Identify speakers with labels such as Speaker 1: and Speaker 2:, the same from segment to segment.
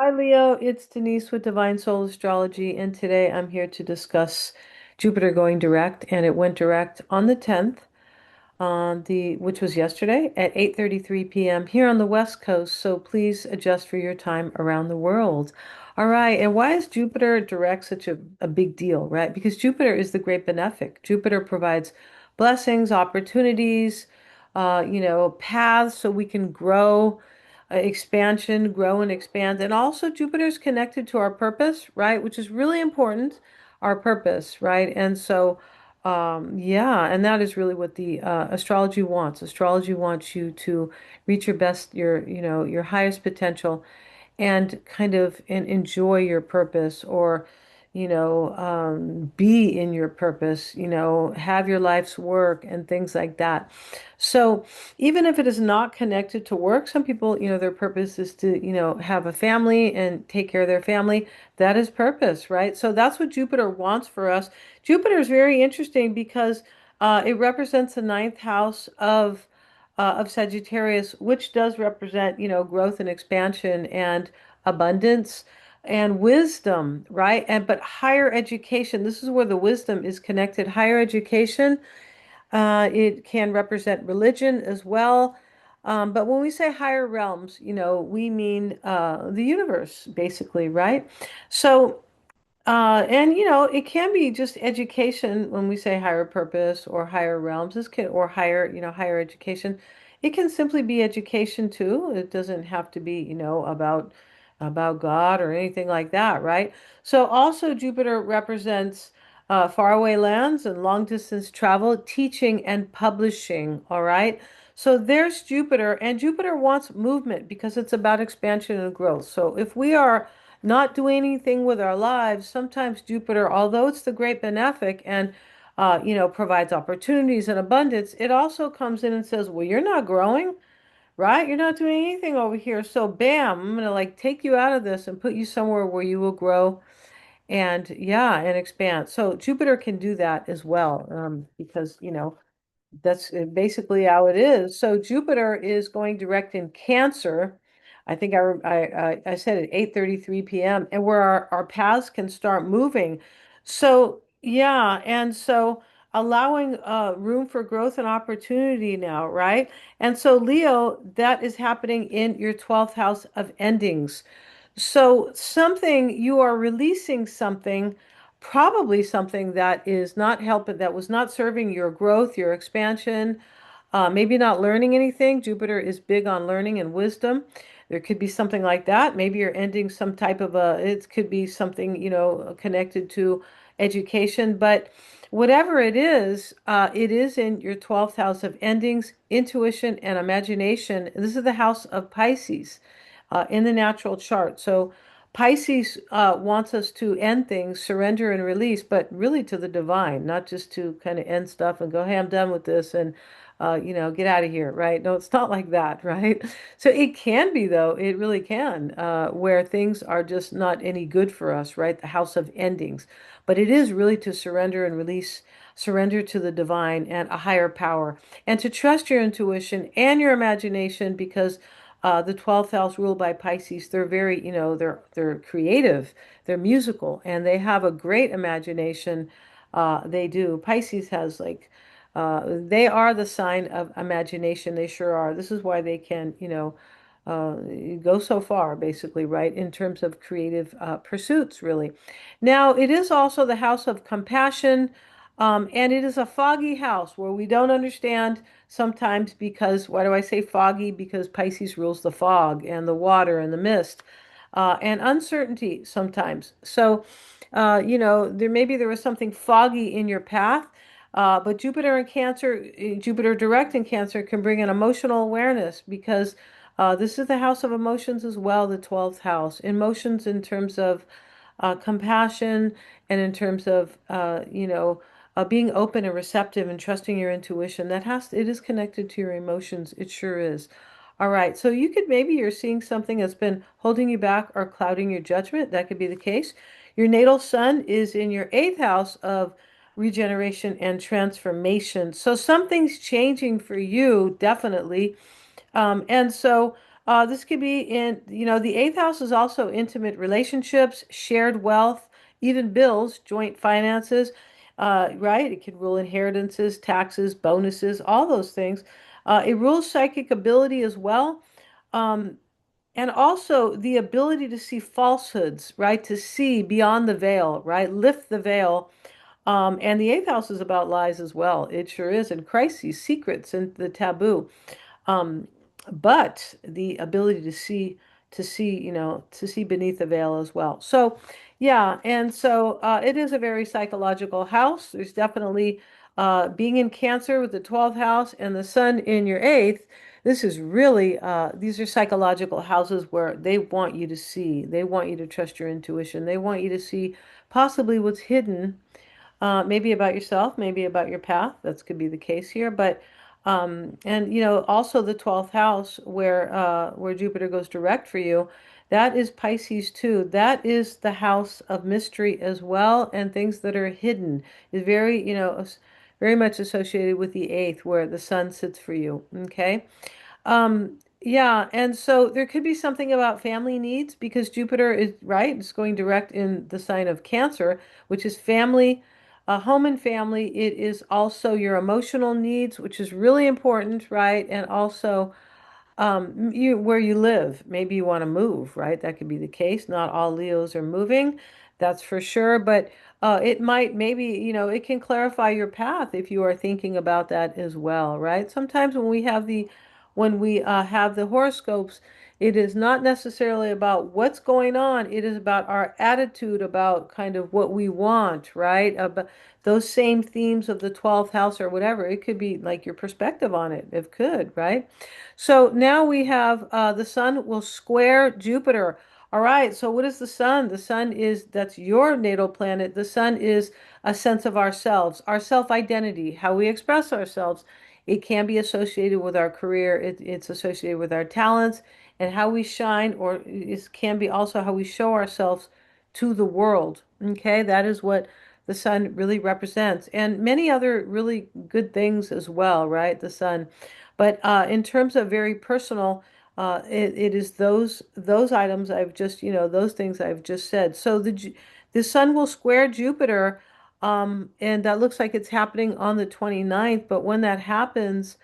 Speaker 1: Hi Leo, it's Denise with Divine Soul Astrology, and today I'm here to discuss Jupiter going direct, and it went direct on the 10th, which was yesterday at 8:33 p.m. here on the West Coast, so please adjust for your time around the world. All right, and why is Jupiter direct such a big deal, right? Because Jupiter is the great benefic. Jupiter provides blessings, opportunities, paths so we can grow, expansion, grow and expand. And also Jupiter's connected to our purpose, right? Which is really important, our purpose, right? And so yeah, and that is really what the astrology wants. Astrology wants you to reach your best, your highest potential, and kind of enjoy your purpose, or be in your purpose, have your life's work and things like that. So even if it is not connected to work, some people, their purpose is to, have a family and take care of their family. That is purpose, right? So that's what Jupiter wants for us. Jupiter is very interesting because it represents the ninth house of Sagittarius, which does represent, growth and expansion and abundance and wisdom, right? And but higher education, this is where the wisdom is connected. Higher education, it can represent religion as well. But when we say higher realms, we mean the universe, basically, right? So and it can be just education when we say higher purpose or higher realms. This can or higher, higher education. It can simply be education too. It doesn't have to be, about God or anything like that, right? So also Jupiter represents faraway lands and long distance travel, teaching and publishing, all right? So there's Jupiter, and Jupiter wants movement because it's about expansion and growth. So if we are not doing anything with our lives, sometimes Jupiter, although it's the great benefic and provides opportunities and abundance, it also comes in and says, well, you're not growing, right? You're not doing anything over here. So bam, I'm gonna like take you out of this and put you somewhere where you will grow and yeah, and expand. So Jupiter can do that as well, because that's basically how it is. So Jupiter is going direct in Cancer. I think I said at 8:33 p.m. and where our paths can start moving. So yeah, and so allowing room for growth and opportunity now, right? And so Leo, that is happening in your 12th house of endings. So something you are releasing something, probably something that is not helping, that was not serving your growth, your expansion, maybe not learning anything. Jupiter is big on learning and wisdom. There could be something like that. Maybe you're ending some type of it could be something, connected to education, but whatever it is in your 12th house of endings, intuition, and imagination. This is the house of Pisces in the natural chart. So Pisces wants us to end things, surrender and release, but really to the divine, not just to kind of end stuff and go, hey, I'm done with this and get out of here, right? No, it's not like that, right? So it can be, though, it really can, where things are just not any good for us, right? The house of endings. But it is really to surrender and release, surrender to the divine and a higher power, and to trust your intuition and your imagination because the 12th house ruled by Pisces, they're very, they're creative, they're musical, and they have a great imagination. They do. Pisces has like, they are the sign of imagination. They sure are. This is why they can, uh, go so far, basically, right, in terms of creative pursuits, really. Now, it is also the house of compassion, and it is a foggy house where we don't understand sometimes because, why do I say foggy? Because Pisces rules the fog and the water and the mist, and uncertainty sometimes. So, there was something foggy in your path. But Jupiter in Cancer, Jupiter direct in Cancer can bring an emotional awareness because this is the house of emotions as well, the 12th house. Emotions in terms of compassion and in terms of, being open and receptive and trusting your intuition. It is connected to your emotions. It sure is. All right. So maybe you're seeing something that's been holding you back or clouding your judgment. That could be the case. Your natal sun is in your eighth house of regeneration and transformation. So something's changing for you, definitely. And so This could be in, the eighth house is also intimate relationships, shared wealth, even bills, joint finances, right? It could rule inheritances, taxes, bonuses, all those things. It rules psychic ability as well. Um, and also the ability to see falsehoods, right? To see beyond the veil, right? Lift the veil. And the eighth house is about lies as well. It sure is. And crises, secrets, and the taboo. Um, but the ability to see beneath the veil as well. So, yeah, and so it is a very psychological house. There's definitely being in Cancer with the 12th house and the sun in your eighth. This is really, these are psychological houses where they want you to see, they want you to trust your intuition, they want you to see possibly what's hidden maybe about yourself, maybe about your path. That could be the case here. But and also the 12th house where Jupiter goes direct for you, that is Pisces too. That is the house of mystery as well, and things that are hidden is very, very much associated with the eighth where the sun sits for you. Okay. Yeah, and so there could be something about family needs because Jupiter is right, it's going direct in the sign of Cancer, which is family, home and family. It is also your emotional needs, which is really important, right? And also where you live. Maybe you want to move, right? That could be the case. Not all Leos are moving, that's for sure. But it might maybe, it can clarify your path if you are thinking about that as well, right? Sometimes when we have the horoscopes, it is not necessarily about what's going on. It is about our attitude about kind of what we want, right? About those same themes of the 12th house or whatever. It could be like your perspective on it. It could, right? So now we have the sun will square Jupiter. All right, so what is the sun? The sun is, that's your natal planet. The sun is a sense of ourselves, our self-identity, how we express ourselves. It can be associated with our career, it's associated with our talents and how we shine, or it can be also how we show ourselves to the world. Okay, that is what the sun really represents, and many other really good things as well, right? The sun. But in terms of very personal, it is those items I've just, those things I've just said. So the sun will square Jupiter, and that looks like it's happening on the 29th. But when that happens,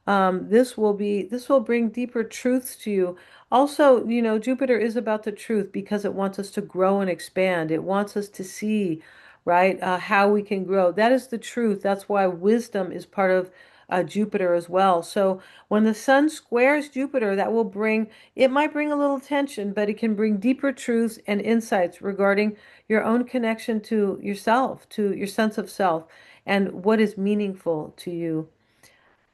Speaker 1: this will bring deeper truths to you. Also, Jupiter is about the truth because it wants us to grow and expand. It wants us to see, right, how we can grow. That is the truth. That's why wisdom is part of Jupiter as well. So when the sun squares Jupiter, it might bring a little tension, but it can bring deeper truths and insights regarding your own connection to yourself, to your sense of self, and what is meaningful to you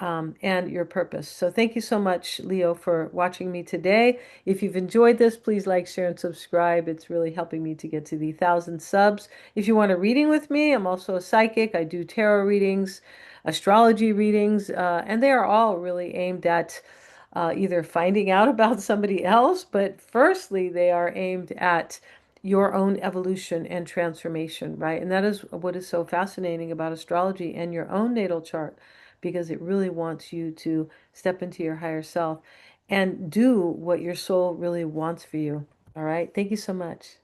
Speaker 1: and your purpose. So thank you so much, Leo, for watching me today. If you've enjoyed this, please like, share, and subscribe. It's really helping me to get to the 1,000 subs. If you want a reading with me, I'm also a psychic. I do tarot readings, astrology readings, and they are all really aimed at either finding out about somebody else, but firstly, they are aimed at your own evolution and transformation, right? And that is what is so fascinating about astrology and your own natal chart, because it really wants you to step into your higher self and do what your soul really wants for you. All right. Thank you so much.